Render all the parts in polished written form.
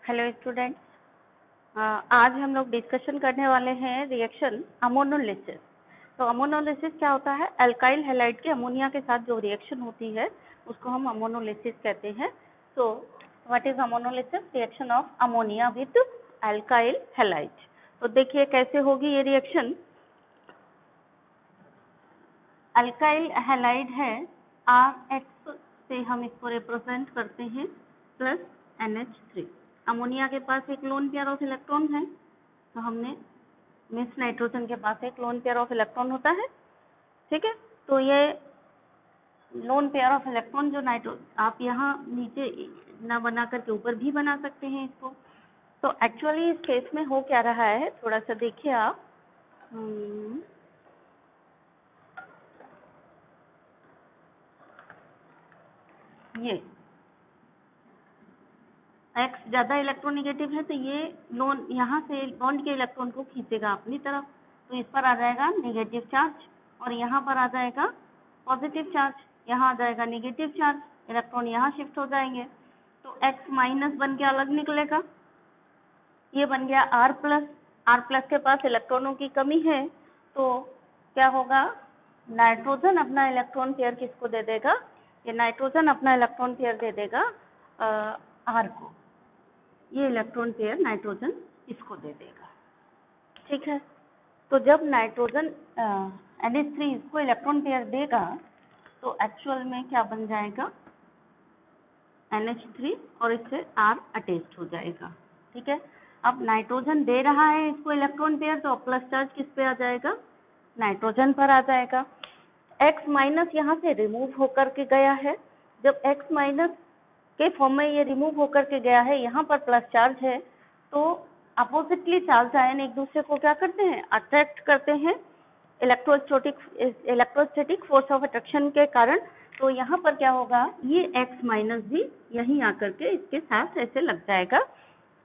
Hello students, आज हम लोग डिस्कशन करने वाले हैं रिएक्शन अमोनोलिसिस। तो अमोनोलिसिस क्या होता है? अल्काइल हैलाइड के अमोनिया के साथ जो रिएक्शन होती है उसको हम अमोनोलिसिस कहते हैं। तो what is ammonolysis? Reaction of ammonia with alkyl halide. तो देखिए कैसे होगी ये रिएक्शन। अल्काइल हैलाइड है RX से हम इसको रिप्रेजेंट करते हैं प्लस NH3। अमोनिया के पास एक लोन पेयर ऑफ इलेक्ट्रॉन है, तो हमने मिस नाइट्रोजन के पास एक लोन पेयर ऑफ इलेक्ट्रॉन होता है। ठीक है, तो ये लोन पेयर ऑफ इलेक्ट्रॉन जो आप यहाँ नीचे ना बना करके ऊपर भी बना सकते हैं इसको। तो एक्चुअली इस केस में हो क्या रहा है, थोड़ा सा देखिए आप। ये X ज्यादा इलेक्ट्रोनेगेटिव है, तो ये लोन यहाँ से बॉन्ड के इलेक्ट्रॉन को खींचेगा अपनी तरफ, तो इस पर आ जाएगा नेगेटिव चार्ज, और यहाँ पर आ जाएगा पॉजिटिव चार्ज, यहाँ आ जाएगा नेगेटिव चार्ज, इलेक्ट्रॉन यहाँ शिफ्ट हो जाएंगे, तो X माइनस बन के अलग निकलेगा। ये बन गया R प्लस। R प्लस के पास इलेक्ट्रॉनों की कमी है, तो क्या होगा? नाइट्रोजन अपना इलेक्ट्रॉन पेयर किसको दे देगा? ये नाइट्रोजन अपना इलेक्ट्रॉन पेयर दे देगा R को। ये इलेक्ट्रॉन पेयर नाइट्रोजन इसको दे देगा। ठीक है, तो जब नाइट्रोजन NH3 इसको इलेक्ट्रॉन पेयर देगा तो एक्चुअल में क्या बन जाएगा? NH3 और इससे R अटैच्ड हो जाएगा। ठीक है, अब नाइट्रोजन दे रहा है इसको इलेक्ट्रॉन पेयर, तो प्लस चार्ज किस पे आ जाएगा? नाइट्रोजन पर आ जाएगा। X माइनस यहाँ से रिमूव होकर के गया है। जब X माइनस के फॉर्म में ये रिमूव होकर के गया है, यहाँ पर प्लस चार्ज है, तो अपोजिटली चार्ज आयन एक दूसरे को क्या करते हैं? अट्रैक्ट करते हैं इलेक्ट्रोस्टैटिक फोर्स ऑफ अट्रैक्शन के कारण। तो यहाँ पर क्या होगा? ये X माइनस भी यहीं आकर के इसके साथ ऐसे लग जाएगा।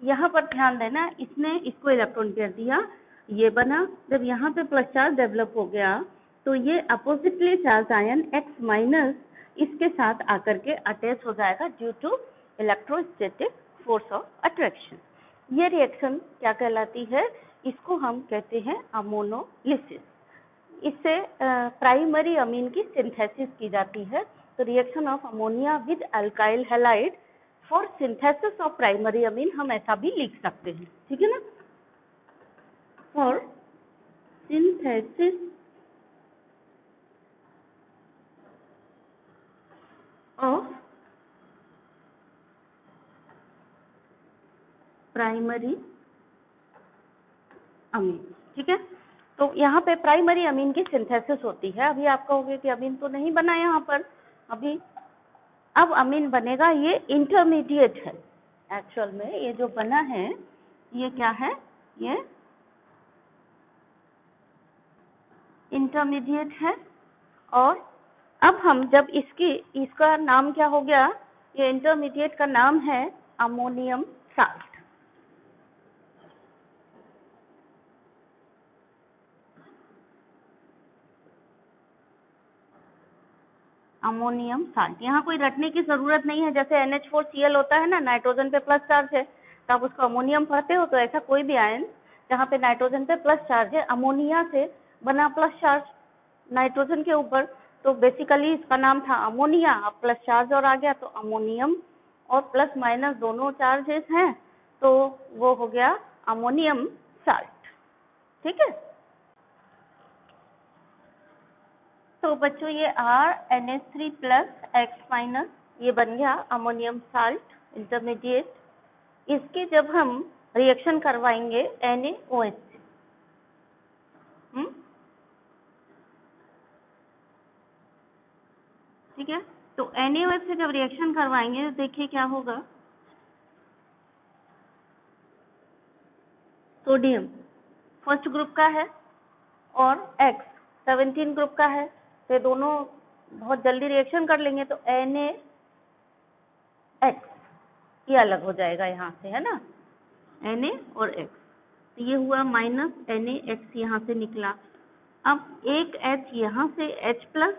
यहाँ पर ध्यान देना, इसने इसको इलेक्ट्रॉन पेयर दिया, ये बना। जब यहाँ पे प्लस चार्ज डेवलप हो गया, तो ये oppositely charge ion X minus इसके साथ आकर के अटैच हो जाएगा due to electrostatic force of attraction. ये रिएक्शन क्या कहलाती है? इसको हम कहते हैं अमोनोलिसिस। इससे प्राइमरी अमीन की सिंथेसिस की जाती है। तो reaction of ammonia with alkyl halide for synthesis of primary अमीन, हम ऐसा भी लिख सकते हैं। ठीक है ना, फॉर सिंथेसिस ऑफ प्राइमरी अमीन। ठीक है, तो यहाँ पे प्राइमरी अमीन की सिंथेसिस होती है। अभी आप कहोगे कि अमीन तो नहीं बना यहाँ पर, अभी अब अमीन बनेगा। ये इंटरमीडिएट है। एक्चुअल में ये जो बना है ये क्या है? ये इंटरमीडिएट है। और अब हम जब इसका नाम क्या हो गया? ये इंटरमीडिएट का नाम है अमोनियम साल्ट। अमोनियम साल्ट, यहाँ कोई रटने की जरूरत नहीं है। जैसे NH4Cl होता है ना, नाइट्रोजन पे प्लस चार्ज है, तो आप उसको अमोनियम पढ़ते हो। तो ऐसा कोई भी आयन जहाँ पे नाइट्रोजन पे प्लस चार्ज है, अमोनिया से बना प्लस चार्ज नाइट्रोजन के ऊपर, तो बेसिकली इसका नाम था अमोनिया। अब प्लस चार्ज और आ गया, तो अमोनियम और प्लस माइनस दोनों चार्जेस हैं, तो वो हो गया अमोनियम साल्ट। ठीक है, तो बच्चों ये RNH3 प्लस X माइनस ये बन गया अमोनियम साल्ट इंटरमीडिएट। इसके जब हम रिएक्शन करवाएंगे NaOH से, ठीक है, तो NaOH से जब रिएक्शन करवाएंगे तो देखिए क्या होगा। सोडियम फर्स्ट ग्रुप का है और X 17 ग्रुप का है, तो दोनों बहुत जल्दी रिएक्शन कर लेंगे, तो NaX ये अलग हो जाएगा यहाँ से, है ना, Na और X, तो ये हुआ माइनस NaX यहाँ से निकला। अब एक H यहाँ से H प्लस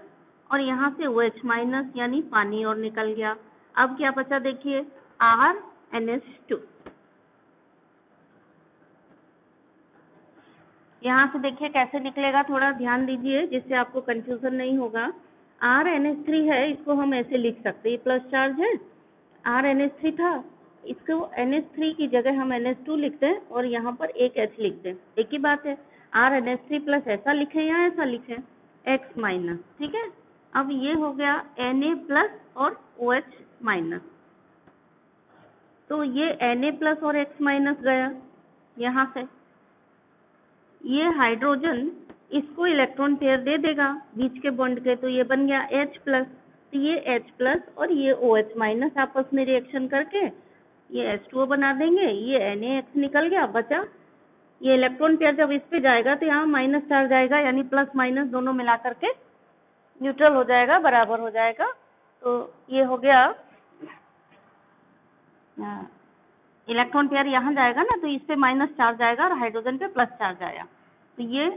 और यहाँ से OH माइनस यानी पानी और निकल गया। अब क्या बचा देखिए, RNH2। यहाँ से देखिए कैसे निकलेगा, थोड़ा ध्यान दीजिए जिससे आपको कंफ्यूजन नहीं होगा। RNH3 है, इसको हम ऐसे लिख सकते हैं, प्लस चार्ज है, RNH3 था, इसको NH3 की जगह हम NH2 लिखते हैं और यहाँ पर एक H लिखते हैं, एक ही बात है। RNH3 प्लस ऐसा लिखें या ऐसा लिखें, X माइनस, ठीक है। अब ये हो गया Na प्लस और OH माइनस, तो ये Na प्लस और X माइनस गया यहाँ से, ये हाइड्रोजन इसको इलेक्ट्रॉन पेयर दे देगा बीच के बॉन्ड के, तो ये बन गया H प्लस, तो ये H प्लस और ये OH माइनस आपस में रिएक्शन करके ये H2O बना देंगे, ये NaX निकल गया, बचा ये इलेक्ट्रॉन पेयर। जब इस पे जाएगा तो यहाँ माइनस चार्ज आएगा, यानी प्लस माइनस दोनों मिला करके न्यूट्रल हो जाएगा, बराबर हो जाएगा। तो ये हो गया, इलेक्ट्रॉन पेयर यहाँ जाएगा ना, तो इस पे माइनस चार्ज आएगा और हाइड्रोजन पे प्लस चार्ज आया, तो ये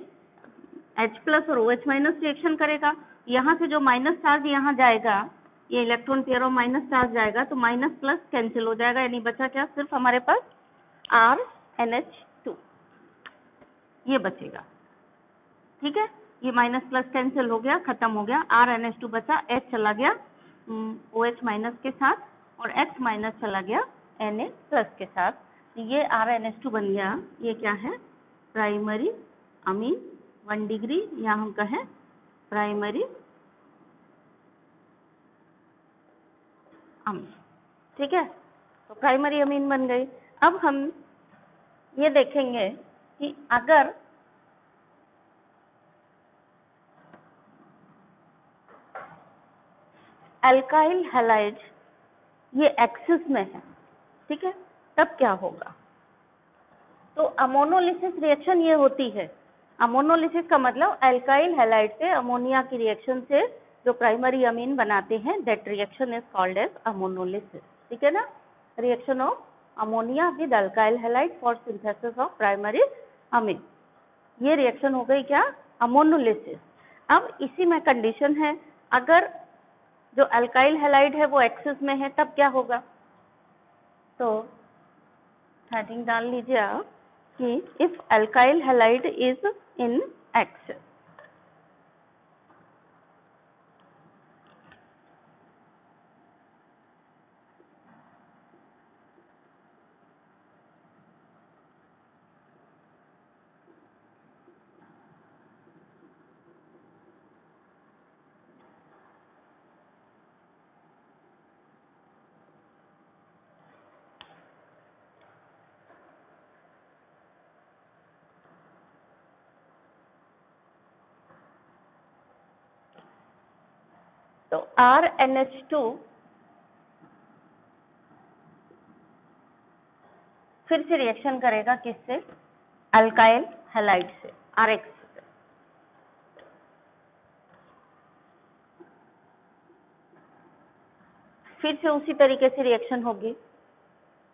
H प्लस और OH माइनस रिएक्शन करेगा। यहाँ से जो माइनस चार्ज यहाँ जाएगा, ये इलेक्ट्रॉन पेयर और माइनस चार्ज जाएगा, तो माइनस प्लस कैंसिल हो जाएगा, यानी बचा क्या, सिर्फ हमारे पास RNH2 ये बचेगा, ठीक है। ये माइनस प्लस कैंसिल हो गया, खत्म हो गया, RNH2 बचा, H चला गया OH माइनस के साथ और X माइनस चला गया Na प्लस के साथ, ये RNH2 बन गया। ये क्या है, प्राइमरी अमीन 1 डिग्री, या हम कहें प्राइमरी अमीन, ठीक है। तो प्राइमरी अमीन बन गई। अब हम ये देखेंगे कि अगर अल्काइल हैलाइड ये एक्सिस में है, ठीक है, तब क्या होगा। तो अमोनोलिसिस रिएक्शन ये होती है। अमोनोलिसिस का मतलब अल्काइल हैलाइड से अमोनिया की रिएक्शन से जो प्राइमरी अमीन बनाते हैं, that reaction is called as ammonolysis, ठीक है ना। Reaction of ammonia with alkyl halide for synthesis of primary amine, ये रिएक्शन हो गई क्या, अमोनोलिसिस। अब इसी में कंडीशन है, अगर जो अल्काइल हैलाइड है वो एक्सिस में है, तब क्या होगा। तो हेडिंग डाल लीजिए आप कि if alkyl halide is in axis, तो RNH2 फिर से रिएक्शन करेगा किससे, अल्काइल हैलाइड से, RX से। फिर से उसी तरीके से रिएक्शन होगी,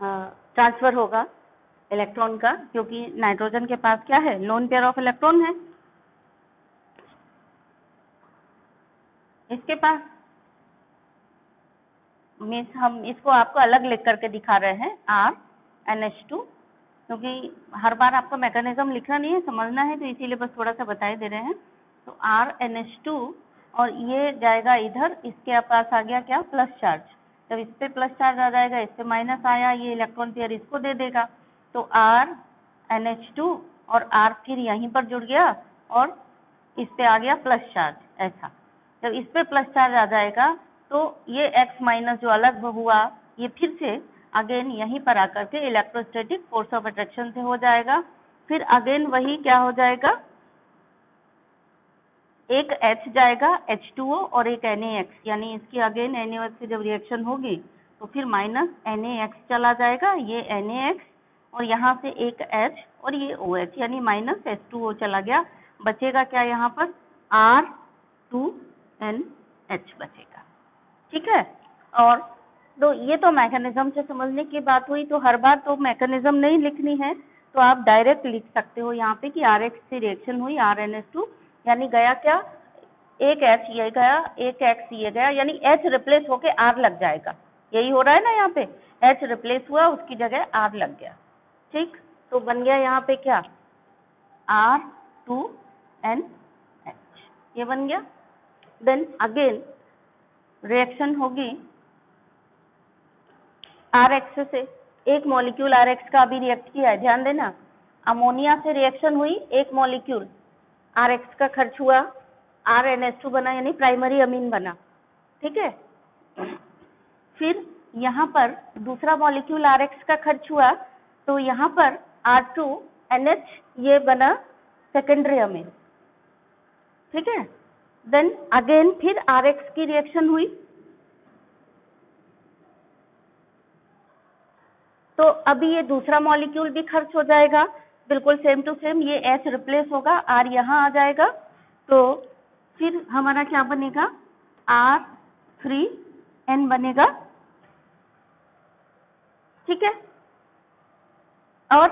ट्रांसफर होगा इलेक्ट्रॉन का, क्योंकि नाइट्रोजन के पास क्या है, लोन पेयर ऑफ इलेक्ट्रॉन है, इसके पास मीन्स हम इसको आपको अलग लिख करके दिखा रहे हैं RNH2, क्योंकि हर बार आपको मैकेनिज्म लिखना नहीं है, समझना है, तो इसीलिए बस थोड़ा सा बताए दे रहे हैं। तो RNH2 और ये जाएगा इधर, इसके पास आ गया क्या, प्लस चार्ज, जब इस पे प्लस चार्ज आ जाएगा, इस पे माइनस आया, ये इलेक्ट्रॉन पेयर इसको दे देगा, तो RNH2 और R फिर यहीं पर जुड़ गया और इस पे आ गया प्लस चार्ज, ऐसा। जब इस पे प्लस चार्ज आ जाएगा तो ये X माइनस जो अलग हुआ, ये फिर से अगेन यहीं पर आकर के इलेक्ट्रोस्टैटिक फोर्स ऑफ अट्रैक्शन से हो जाएगा। फिर अगेन वही क्या हो जाएगा, एक H जाएगा H2O और एक NaX, यानी इसकी अगेन NaOH से जब रिएक्शन होगी तो फिर माइनस NaX चला जाएगा, ये NaX और यहाँ से एक H और ये OH, यानी माइनस H2O चला गया, बचेगा क्या यहाँ पर, R2NH बचेगा, ठीक है। और तो ये तो मैकेनिज्म से समझने की बात हुई। तो हर बार तो मैकेनिज्म नहीं लिखनी है, तो आप डायरेक्ट लिख सकते हो यहाँ पे कि RX से रिएक्शन हुई RNH2, यानी गया क्या, एक H ये गया, एक X ये गया, यानी H रिप्लेस होके R लग जाएगा, यही हो रहा है ना, यहाँ पे H रिप्लेस हुआ, उसकी जगह R लग गया, ठीक। तो बन गया यहाँ पे क्या, R 2NH, ये बन गया। देन अगेन रिएक्शन होगी RH से, एक मॉलिक्यूल RH का अभी रिएक्ट किया है, ध्यान देना, अमोनिया से रिएक्शन हुई, एक मॉलिक्यूल RH का खर्च हुआ, RNH2 बना, यानी प्राइमरी अमीन बना, ठीक है। फिर यहाँ पर दूसरा मॉलिक्यूल RH का खर्च हुआ, तो यहाँ पर R2NH ये बना सेकेंडरी अमीन, ठीक है। देन अगेन फिर RH की रिएक्शन हुई, तो अभी ये दूसरा मॉलिक्यूल भी खर्च हो जाएगा, बिल्कुल सेम टू सेम, ये H रिप्लेस होगा, R यहाँ आ जाएगा, तो फिर हमारा क्या बनेगा, R3N बनेगा, ठीक है। और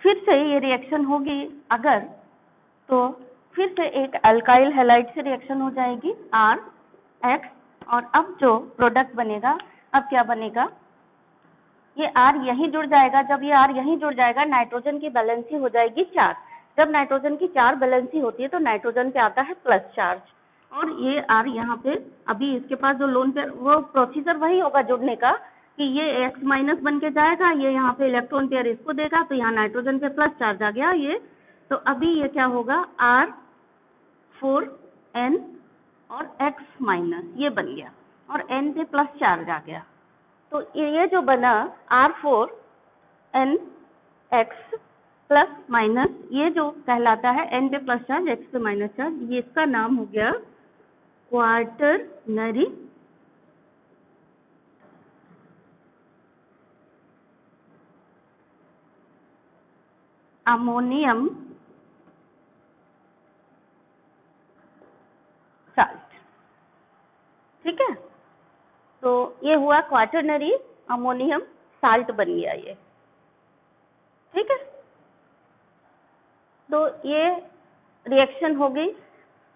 फिर से ये रिएक्शन होगी अगर, तो फिर से एक अल्काइल हैलाइड से रिएक्शन हो जाएगी RX, और अब जो प्रोडक्ट बनेगा, अब क्या बनेगा, ये R यहीं जुड़ जाएगा, जब ये R यहीं जुड़ जाएगा नाइट्रोजन की बैलेंसी हो जाएगी 4, जब नाइट्रोजन की 4 बैलेंसी होती है तो नाइट्रोजन पे आता है प्लस चार्ज, और ये R यहाँ पे अभी इसके पास जो लोन पेयर, वो प्रोसीजर वही होगा जुड़ने का कि ये X माइनस बन के जाएगा, ये यहाँ पे इलेक्ट्रॉन पेयर इसको देगा, तो यहाँ नाइट्रोजन पे प्लस चार्ज आ गया ये, तो अभी ये क्या होगा, R4N और X माइनस ये बन गया, और N पे प्लस चार्ज आ गया, तो ये जो बना R4NX प्लस माइनस, ये जो कहलाता है N पे प्लस चार्ज X पे माइनस चार्ज, ये इसका नाम हो गया क्वार्टरनरी अमोनियम साल्ट, ठीक है। तो ये हुआ क्वार्टरनरी अमोनियम साल्ट बन गया ये, ठीक है। तो ये रिएक्शन हो गई।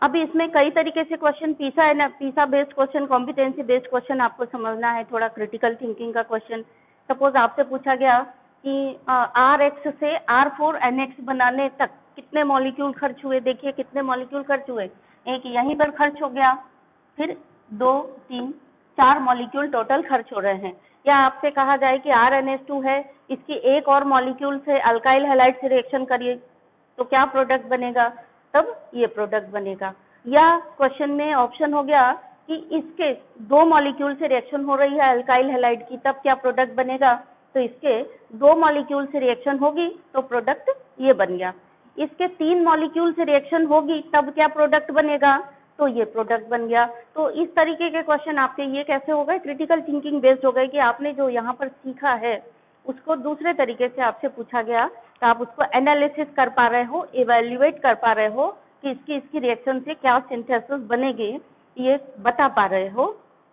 अभी इसमें कई तरीके से क्वेश्चन, पीसा है ना, पीसा based question, competency based question आपको समझना है, थोड़ा क्रिटिकल थिंकिंग का क्वेश्चन। सपोज आपसे पूछा गया कि RH से R4NX बनाने तक कितने मॉलिक्यूल खर्च हुए, देखिए कितने मॉलिक्यूल खर्च हुए, एक यहीं पर खर्च हो गया, फिर 2, 3, 4 मॉलिक्यूल टोटल खर्च हो रहे हैं। या आपसे कहा जाए कि RNH2 है, इसकी एक और मॉलिक्यूल से अल्काइल हैलाइड से रिएक्शन करिए तो क्या प्रोडक्ट बनेगा, तब ये प्रोडक्ट बनेगा। या क्वेश्चन में ऑप्शन हो गया कि इसके 2 मॉलिक्यूल से रिएक्शन हो रही है अल्काइल हैलाइड की, तब क्या प्रोडक्ट बनेगा, तो इसके 2 मॉलिक्यूल से रिएक्शन होगी तो प्रोडक्ट ये बन गया। इसके 3 मॉलिक्यूल से रिएक्शन होगी तब क्या प्रोडक्ट बनेगा, तो ये प्रोडक्ट बन गया। तो इस तरीके के क्वेश्चन आपके ये कैसे हो गए, क्रिटिकल थिंकिंग बेस्ड हो गए, कि आपने जो यहाँ पर सीखा है उसको दूसरे तरीके से आपसे पूछा गया, तो आप उसको एनालिसिस कर पा रहे हो, इवेल्युएट कर पा रहे हो कि इसकी रिएक्शन से क्या सिंथेसिस बनेगी, ये बता पा रहे हो,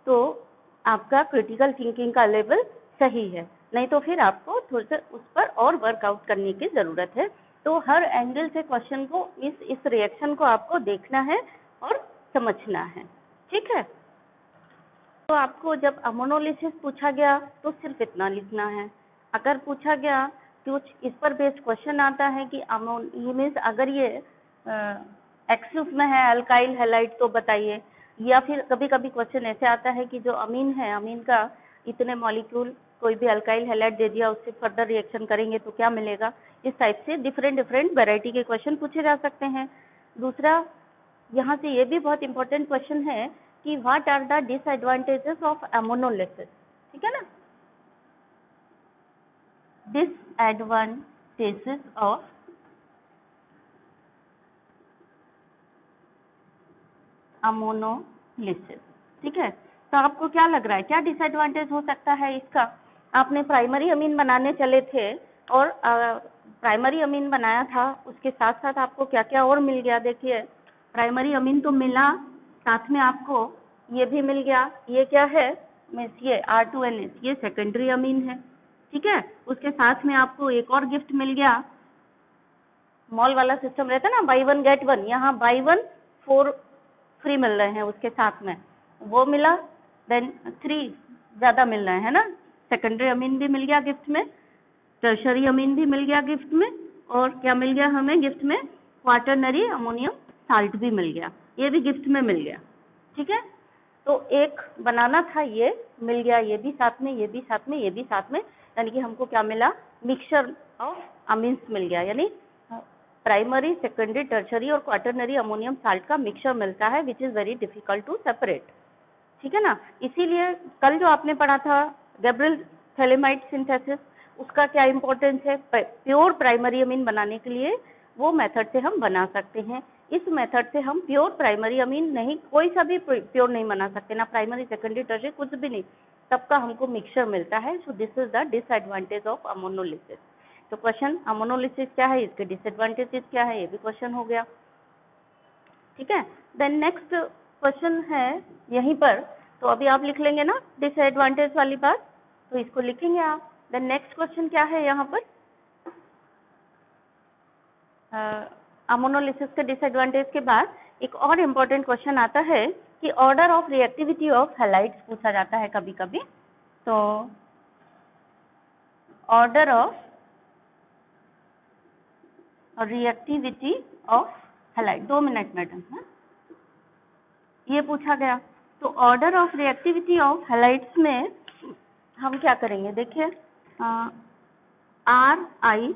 तो आपका क्रिटिकल थिंकिंग का लेवल सही है। नहीं तो फिर आपको थोड़ा सा उस पर और वर्कआउट करने की जरूरत है। तो हर एंगल से क्वेश्चन को, इस रिएक्शन को आपको देखना है और समझना है, ठीक है। तो आपको जब अमोनोलिसिस पूछा गया तो सिर्फ इतना लिखना है। अगर पूछा गया कुछ इस पर बेस्ड क्वेश्चन आता है कि ये मीन्स अगर ये एक्सिस में है अल्काइल हैलाइड तो बताइए, या फिर कभी कभी क्वेश्चन ऐसे आता है कि जो अमीन है, अमीन का इतने मॉलिक्यूल कोई भी अल्काइल हैलाइड दे दिया, उससे फर्दर रिएक्शन करेंगे तो क्या मिलेगा, इस टाइप से डिफरेंट वैरायटी के क्वेश्चन पूछे जा सकते हैं। दूसरा यहाँ से ये भी बहुत इंपॉर्टेंट क्वेश्चन है कि what are the disadvantages of ammonolysis, ठीक है ना, डिसएडवांटेजेस ऑफ अमोनोलिसिस, ठीक है। तो आपको क्या लग रहा है, क्या डिसएडवांटेज हो सकता है इसका? आपने प्राइमरी अमीन बनाने चले थे और प्राइमरी अमीन बनाया था, उसके साथ साथ आपको क्या क्या और मिल गया, देखिए प्राइमरी अमीन तो मिला, साथ में आपको ये भी मिल गया, ये क्या है, मीन्स ये R2NH, ये सेकेंडरी अमीन है, ठीक है। उसके साथ में आपको एक और गिफ्ट मिल गया, मॉल वाला सिस्टम रहता है ना, बाई 1 गेट 1, यहाँ बाई 1 4 फ्री मिल रहे हैं, उसके साथ में वो मिला, देन 3 ज़्यादा मिल रहे हैं ना, सेकेंडरी अमीन भी मिल गया गिफ्ट में, टर्शरी अमीन भी मिल गया गिफ्ट में, और क्या मिल गया हमें गिफ्ट में, क्वाटरनरी अमोनियम साल्ट भी मिल गया, ये भी गिफ्ट में मिल गया। ठीक है, तो एक बनाना था, ये मिल गया, ये भी साथ में, ये भी साथ में, ये भी साथ में, यानी कि हमको क्या मिला, मिक्सचर ऑफ अमीन्स मिल गया, यानी प्राइमरी, सेकेंडरी, टर्शरी और क्वाटरनरी अमोनियम साल्ट का मिक्सचर मिलता है, which is very difficult to separate. ठीक है ना, इसीलिए कल जो आपने पढ़ा था गैब्रियल थैलेमाइड सिंथेसिस, उसका क्या इंपॉर्टेंस है, प्योर प्राइमरी अमीन बनाने के लिए वो मेथड से हम बना सकते हैं। इस मेथड से हम प्योर प्राइमरी अमीन नहीं, कोई सा भी प्योर नहीं बना सकते, ना प्राइमरी, सेकेंडरी, टर्शरी, कुछ भी नहीं, सबका हमको मिक्सचर मिलता है। So this is the disadvantage of ammonolysis. तो क्वेश्चन, अमोनोलिसिस क्या है, इसके डिसएडवांटेजेस क्या है, ये भी क्वेश्चन हो गया। ठीक है, देन नेक्स्ट क्वेश्चन है यहीं पर, तो अभी आप लिख लेंगे ना डिसएडवांटेज वाली बात, तो इसको लिखेंगे आप। देन नेक्स्ट क्वेश्चन क्या है यहाँ पर, अमोनोलिसिस के डिसएडवांटेज के बाद एक और इम्पोर्टेंट क्वेश्चन आता है कि order of reactivity of halides पूछा जाता है कभी कभी। तो order of reactivity of halide, 2 minute madam, ये पूछा गया। तो order of reactivity of halides में हम क्या करेंगे, देखिए, R I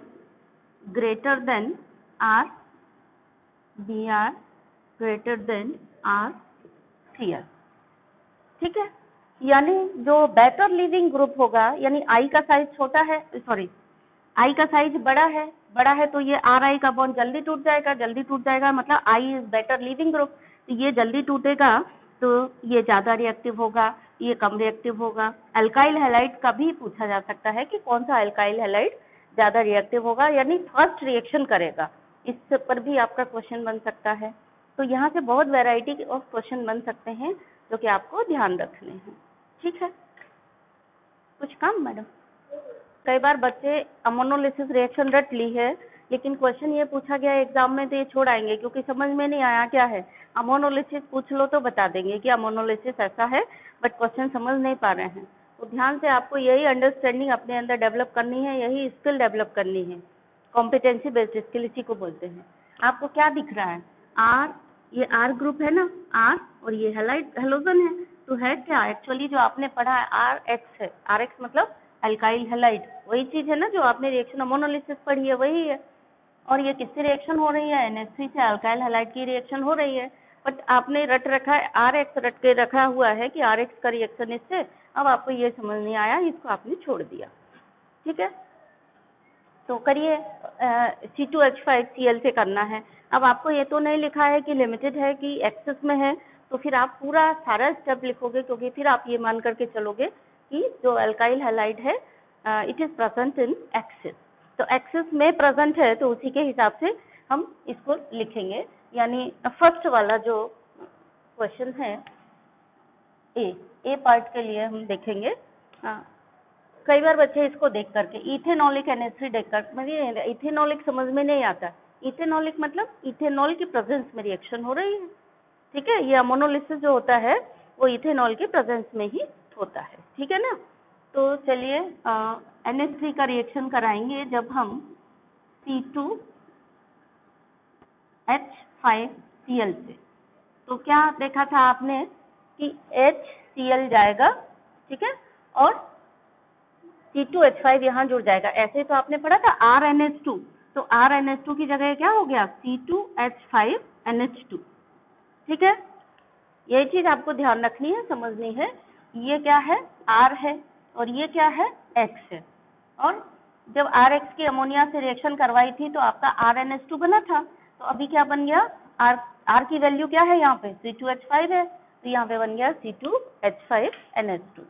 greater than R, B R greater than R C L. ठीक है, यानी जो बेटर लिविंग ग्रुप होगा, यानी आई का साइज छोटा है, सॉरी आई का साइज बड़ा है तो ये आर आई का बॉन्ड जल्दी टूट जाएगा, मतलब I is better leaving group, तो ये जल्दी टूटेगा, तो ये ज्यादा रिएक्टिव होगा, ये कम रिएक्टिव होगा। अल्काइल हैलाइड का भी पूछा जा सकता है कि कौन सा अल्काइल हैलाइड ज्यादा रिएक्टिव होगा, यानी फर्स्ट रिएक्शन करेगा, इस पर भी आपका क्वेश्चन बन सकता है। तो यहाँ से बहुत वैरायटी ऑफ क्वेश्चन बन सकते हैं जो कि आपको ध्यान रखने हैं। ठीक है, कुछ काम मैडम, कई बार बच्चे अमोनोलिसिस रिएक्शन रट ली है, लेकिन क्वेश्चन ये पूछा गया एग्जाम में तो ये छोड़ आएंगे क्योंकि समझ में नहीं आया क्या है। अमोनोलिसिस पूछ लो तो बता देंगे कि अमोनोलिसिस ऐसा है, बट क्वेश्चन समझ नहीं पा रहे हैं। तो ध्यान से आपको यही अंडरस्टैंडिंग अपने अंदर डेवलप करनी है, यही स्किल डेवलप करनी है, कॉम्पिटेंसी बेस्ड स्किल इसी को बोलते हैं। आपको क्या दिख रहा है, आर, ये आर ग्रुप है ना, आर, और ये हैलाइड हेलोजन है, तो है क्या, एक्चुअली जो आपने पढ़ा है आर एक्स है, आर एक्स मतलब अल्काइल हैलाइड, वही चीज है ना जो आपने रिएक्शन अमोनोलिसिस पढ़ी है, वही है। और ये किससे रिएक्शन हो रही है, NH3 से अल्काइल हैलाइड की रिएक्शन हो रही है, बट आपने रट रखा है आर एक्स, रट के रखा हुआ है कि आर एक्स का रिएक्शन इससे, अब आपको ये समझ नहीं आया, इसको आपने छोड़ दिया। ठीक है, तो करिए, C2H5Cl से करना है। अब आपको ये तो नहीं लिखा है कि लिमिटेड है कि एक्सेस में है, तो फिर आप पूरा सारा स्टेप लिखोगे, क्योंकि फिर आप ये मान करके चलोगे कि जो अल्काइल हैलाइड है it is present in excess, तो एक्सेस में प्रेजेंट है, तो उसी के हिसाब से हम इसको लिखेंगे। यानी फर्स्ट वाला जो क्वेश्चन है ए पार्ट के लिए हम देखेंगे। कई बार बच्चे इसको देख करके इथेनॉलिक NH3 देख कर, मतलब इथेनॉलिक समझ में नहीं आता, इथेनॉलिक मतलब इथेनॉल की प्रेजेंस में रिएक्शन हो रही है। ठीक है, ये अमोनोलिसिस जो होता है वो इथेनॉल के प्रेजेंस में ही होता है। ठीक है ना, तो चलिए NH3 का रिएक्शन कराएंगे जब हम C2H5Cl से। तो क्या देखा था आपने कि HCl जाएगा, ठीक है, और C2H5 यहाँ जुड़ जाएगा। ऐसे तो आपने पढ़ा था RNH2, तो RNH2 की जगह क्या हो गया, C2H5NH2। ठीक है, यही चीज आपको ध्यान रखनी है, समझनी है। ये क्या है, R है, और ये क्या है, X है। और जब RX की अमोनिया से रिएक्शन करवाई थी तो आपका RNH2 बना था, तो अभी क्या बन गया, R की वैल्यू क्या है यहाँ पे, C2H5 है, तो यहाँ पे बन गया C2H5NH2।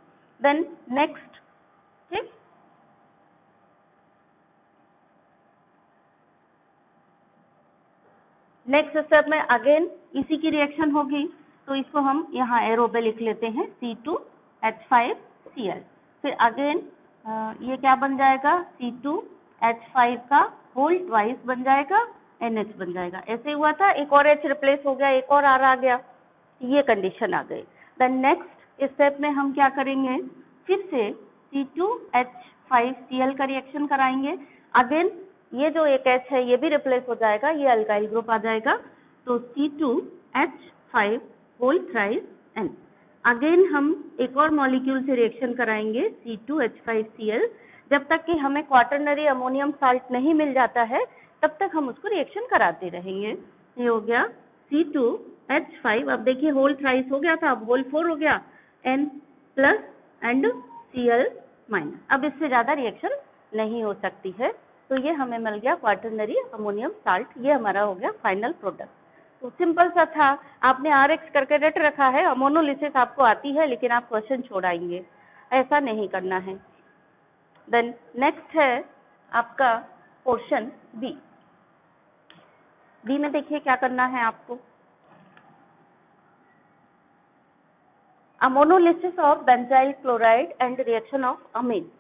देन नेक्स्ट, ठीक, नेक्स्ट स्टेप में अगेन इसी की रिएक्शन होगी, तो इसको हम यहाँ एरो पे लिख लेते हैं C2H5Cl। फिर अगेन ये क्या बन जाएगा, C2H5 का होल ट्वाइस बन जाएगा, NH बन जाएगा। ऐसे हुआ था, एक और H रिप्लेस हो गया, एक और R आ गया, ये कंडीशन आ गई। देन नेक्स्ट स्टेप में हम क्या करेंगे, फिर से C2H5Cl का रिएक्शन कराएंगे। अगेन ये जो एक H है ये भी रिप्लेस हो जाएगा, ये अल्काइल ग्रुप आ जाएगा। तो C2H5 whole thrice N। Again हम एक और मॉलिक्यूल से रिएक्शन कराएंगे C2H5Cl। जब तक कि हमें क्वाटरनरी अमोनियम साल्ट नहीं मिल जाता है तब तक हम उसको रिएक्शन कराते रहेंगे। ये हो गया C2H5, अब देखिए होल थ्राइस हो गया था, अब होल 4 हो गया, N plus and Cl minus. अब इससे ज्यादा रिएक्शन नहीं हो सकती है, तो ये हमें मिल गया क्वाटरनरी अमोनियम साल्ट। ये हमारा हो गया फाइनल प्रोडक्ट। तो सिंपल सा था, आपने RX करके रट रखा है, अमोनोलिसिस आपको आती है लेकिन आप क्वेश्चन छोड़ाएंगे, ऐसा नहीं करना है। देन नेक्स्ट है आपका पोर्शन बी। बी में देखिए क्या करना है आपको, ammonolysis of benzyl chloride and reaction of amine.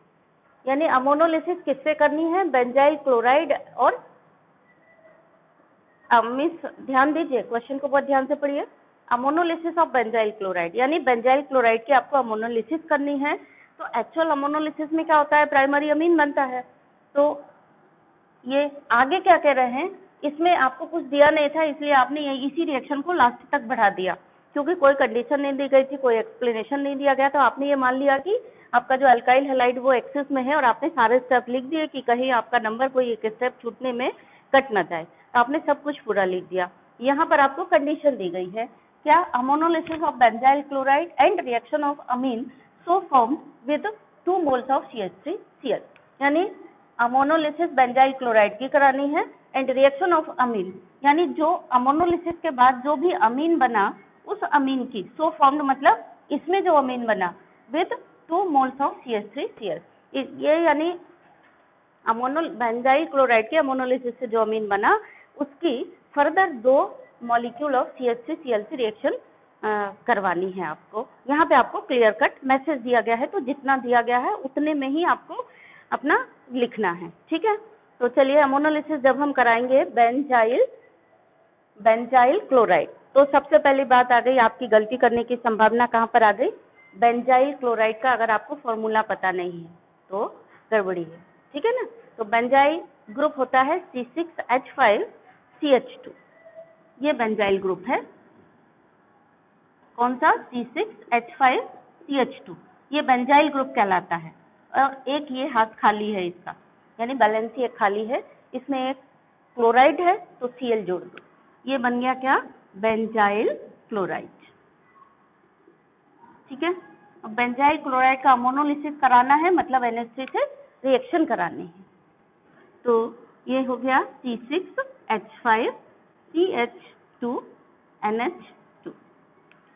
यानी अमोनोलिसिस किससे करनी है, बेंजाइल क्लोराइड और अमीन। ध्यान दीजिए, क्वेश्चन को बहुत ध्यान से पढ़िए। अमोनोलिसिस ऑफ बेंजाइल क्लोराइड, यानी बेंजाइल क्लोराइड की आपको अमोनोलिसिस करनी है। तो एक्चुअल अमोनोलिसिस में क्या होता है, प्राइमरी अमीन बनता है। तो ये आगे क्या कह रहे हैं, इसमें आपको कुछ दिया नहीं था इसलिए आपने इसी रिएक्शन को लास्ट तक बढ़ा दिया, क्योंकि कोई कंडीशन नहीं दी गई थी, कोई एक्सप्लेनेशन नहीं दिया गया, तो आपने ये मान लिया कि आपका जो अल्काइल हैलाइड वो एक्सेस में है और आपने सारे स्टेप लिख दिए कि कहीं आपका नंबर कोई एक स्टेप छूटने में कट ना जाए, तो आपने सब कुछ पूरा लिख दिया। यहाँ पर आपको कंडीशन दी गई है क्या, ammonolysis of benzyl chloride and reaction of amine so form with 2 moles of CH3Cl। यानी अमोनोलिसिस बेंजाइल क्लोराइड की करानी है एंड रिएक्शन ऑफ अमीन, यानी जो अमोनोलिसिस के बाद जो भी अमीन बना उस अमीन की सो फॉर्म्ड, मतलब इसमें जो अमीन बना विद 2 मोल्स ऑफ CH3Cl। ये यानी बेंजाइल क्लोराइड के अमोनोलिसिस से जो अमीन बना उसकी फर्दर 2 मॉलिक्यूल ऑफ CH3Cl से रिएक्शन करवानी है आपको। यहाँ पे आपको क्लियर कट मैसेज दिया गया है, तो जितना दिया गया है उतने में ही आपको अपना लिखना है, ठीक है। तो चलिए अमोनोलिसिस जब हम कराएंगे बेंजाइल क्लोराइड, तो सबसे पहली बात आ गई, आपकी गलती करने की संभावना कहाँ पर आ गई, बेंजाइल क्लोराइड का अगर आपको फॉर्मूला पता नहीं है तो गड़बड़ी है, ठीक है ना। तो बेंजाइल ग्रुप होता है C6H5CH2, ये बेंजाइल ग्रुप है, कौन सा, C6H5CH2, ये बेंजाइल ग्रुप कहलाता है। और एक ये हाथ खाली है इसका, यानी बैलेंसी एक खाली है, इसमें एक क्लोराइड है तो Cl जोड़ दो, ये बन गया क्या, बेंजाइल क्लोराइड, ठीक है। अब बेंजाइल क्लोराइड का अमोनोलिसिस कराना है, मतलब NH3 से रिएक्शन करानी है। तो ये हो गया C6H5CH2NH2,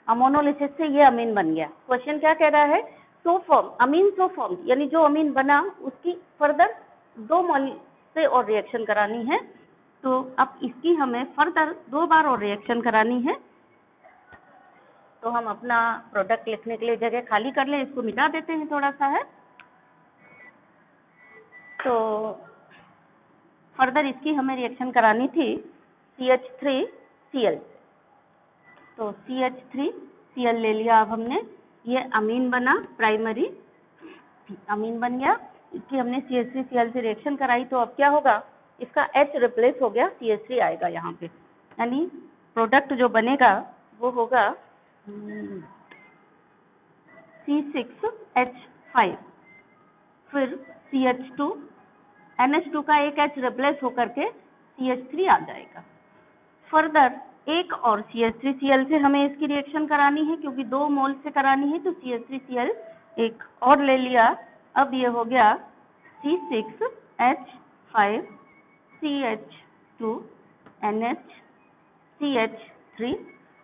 अमोनोलिसिस से ये अमीन बन गया। क्वेश्चन क्या कह रहा है, सो फॉर्म अमीन सो फॉर्म, यानी जो अमीन बना उसकी फर्दर 2 मॉल से और रिएक्शन करानी है। तो अब इसकी हमें फर्दर 2 बार और रिएक्शन करानी है। तो हम अपना प्रोडक्ट लिखने के लिए जगह खाली कर लें, इसको मिटा देते हैं थोड़ा सा है। तो फर्दर इसकी हमें रिएक्शन करानी थी CH3Cl, तो CH3Cl ले लिया अब हमने, ये अमीन बना, प्राइमरी अमीन बन गया, इसकी हमने CH3Cl से रिएक्शन कराई, तो अब क्या होगा, इसका H रिप्लेस हो गया, CH3 आएगा यहाँ पे, यानी प्रोडक्ट जो बनेगा वो होगा C6H5, फिर CH2, NH2 का एक H रिप्लेस होकर के CH3 आ जाएगा। फर्दर एक और CH3Cl से हमें इसकी रिएक्शन करानी है, क्योंकि 2 मोल से करानी है, तो CH3Cl एक और ले लिया। अब ये हो गया C6H5CH2NHCH3।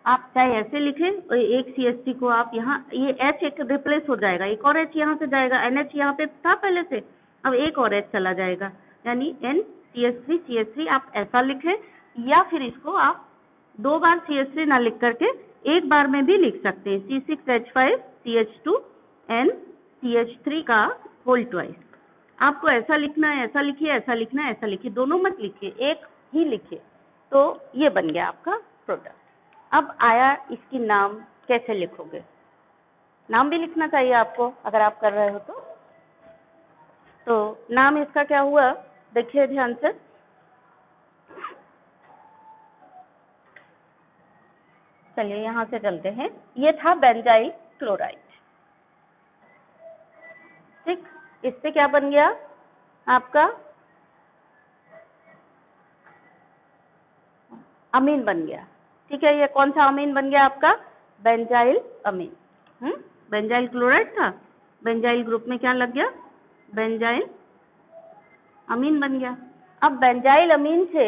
आप चाहे ऐसे लिखें, एक CH3 को आप यहाँ, ये H एक रिप्लेस हो जाएगा, एक और H यहाँ से जाएगा, NH यहाँ पे था पहले से, अब एक और H चला जाएगा, यानी NCH3CH3 आप ऐसा लिखें, या फिर इसको आप 2 बार CH3 ना लिख करके एक बार में भी लिख सकते हैं, C6H5CH2NCH3 का होल ट्वाइस। आपको ऐसा लिखना है, ऐसा लिखिए, ऐसा लिखना है, ऐसा लिखिए, दोनों मत लिखिए, एक ही लिखिए। तो ये बन गया आपका प्रोडक्ट। अब आया इसकी नाम, कैसे लिखोगे, नाम भी लिखना चाहिए आपको अगर आप कर रहे हो तो नाम इसका क्या हुआ, देखिए ध्यान से, चलिए यहाँ से चलते हैं। ये था बेंजाइल क्लोराइड, ठीक। इससे क्या बन गया आपका अमीन बन गया, ठीक है। ये कौन सा अमीन बन गया आपका? बेंजाइल अमीन। बेंजाइल क्लोराइड था, बेंजाइल ग्रुप में क्या लग गया? बेंजाइल अमीन बन गया। अब बेंजाइल अमीन से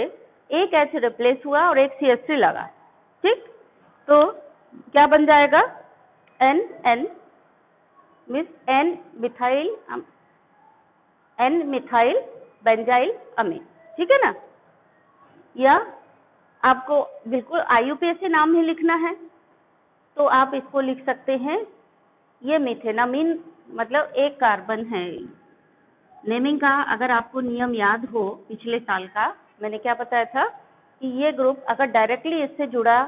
एक H रिप्लेस हुआ और एक CH3 लगा, ठीक। तो क्या बन जाएगा? N means N methyl benzyl amine, ठीक है ना। या आपको बिल्कुल IUPAC नाम ही लिखना है तो आप इसको लिख सकते हैं, ये मीथेनामीन मतलब एक कार्बन है। नेमिंग का अगर आपको नियम याद हो पिछले साल का, मैंने क्या बताया था कि ये ग्रुप अगर डायरेक्टली इससे जुड़ा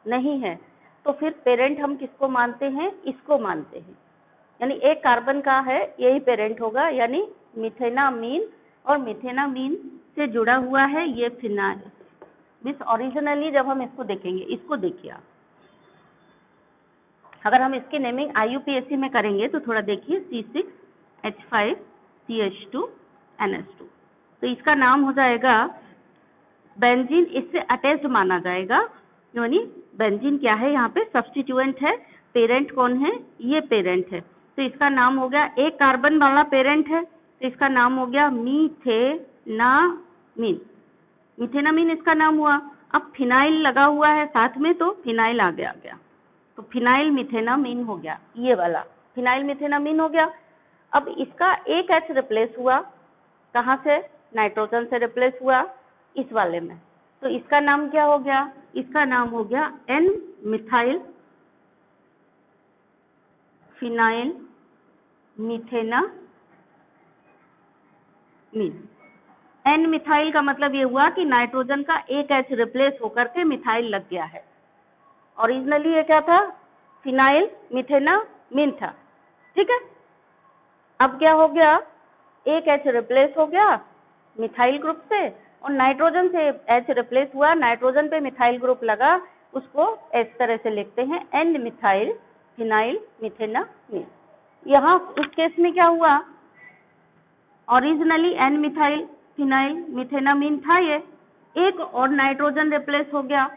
नहीं है तो फिर पेरेंट हम किसको मानते हैं? इसको मानते हैं। यानी एक कार्बन का है, यही पेरेंट होगा, यानी मिथेनामीन, और मिथेनामीन से जुड़ा हुआ है ये फिनाइल। मीन्स ओरिजिनली जब हम इसको देखेंगे, इसको देखिए आप, अगर हम इसकी नेमिंग IUPAC में करेंगे तो थोड़ा देखिए, C6H5CH2NH2, तो इसका नाम हो जाएगा बेंजीन, इससे अटैच्ड माना जाएगा। यानी बेंजीन क्या है? यहाँ पे सब्स्टिट्यूएंट है। पेरेंट कौन है? ये पेरेंट है, तो इसका नाम हो गया, एक कार्बन वाला पेरेंट है तो इसका नाम हो गया मीथेनामीन। मिथेनामीन इसका नाम हुआ। अब फिनाइल लगा हुआ है साथ में तो फिनाइल आगे आ गया, तो फिनाइल मिथेनामीन हो गया, ये वाला फिनाइल मिथेनामीन हो गया। अब इसका एक H रिप्लेस हुआ, कहाँ से? नाइट्रोजन से रिप्लेस हुआ इस वाले में, तो इसका नाम क्या हो गया? इसका नाम हो गया N methyl phenyl methanamine. N methyl का मतलब ये हुआ कि नाइट्रोजन का एक H रिप्लेस होकर के मिथाइल लग गया है। ओरिजिनली ये क्या था? फिनाइल मिथेनामीन था, ठीक है। अब क्या हो गया? एक H रिप्लेस हो गया मिथाइल ग्रुप से, और नाइट्रोजन से H रिप्लेस हुआ, नाइट्रोजन पे मिथाइल ग्रुप लगा, उसको इस तरह से लिखते हैं N मिथाइल फिनाइल मिथेनामीन। यहाँ इस केस में क्या हुआ? ओरिजिनली N मिथाइल फिनाइल मिथेनामीन था ये, एक और नाइट्रोजन रिप्लेस हो गया,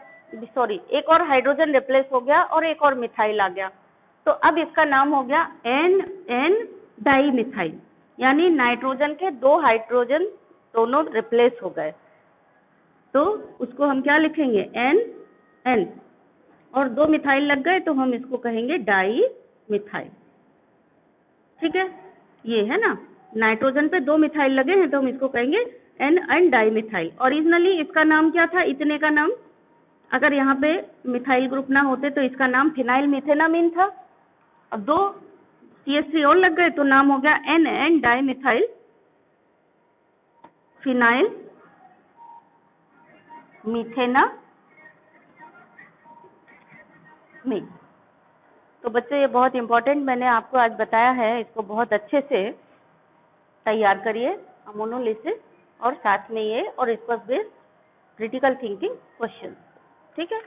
सॉरी एक और हाइड्रोजन रिप्लेस हो गया और एक और मिथाइल आ गया, तो अब इसका नाम हो गया N डाई मिथाइल। यानी नाइट्रोजन के दो हाइड्रोजन दोनों रिप्लेस हो गए, तो उसको हम क्या लिखेंगे? N, और दो मिथाइल लग गए तो हम इसको कहेंगे डाई मिथाइल, ठीक है। ये है ना, नाइट्रोजन पे दो मिथाइल लगे हैं तो हम इसको कहेंगे N डाई मिथाइल। ओरिजिनली इसका नाम क्या था? इतने का नाम, अगर यहाँ पे मिथाइल ग्रुप ना होते तो इसका नाम फिनाइल मिथेनामीन था। अब दो CH3 और लग गए तो नाम हो गया N डाई मिथाइल फिनाइल मिथेनामीन। तो बच्चों ये बहुत इंपॉर्टेंट मैंने आपको आज बताया है, इसको बहुत अच्छे से तैयार करिए, अमोनोलिसिस और साथ में ये और इस पर बेस्ड क्रिटिकल थिंकिंग क्वेश्चन, ठीक है।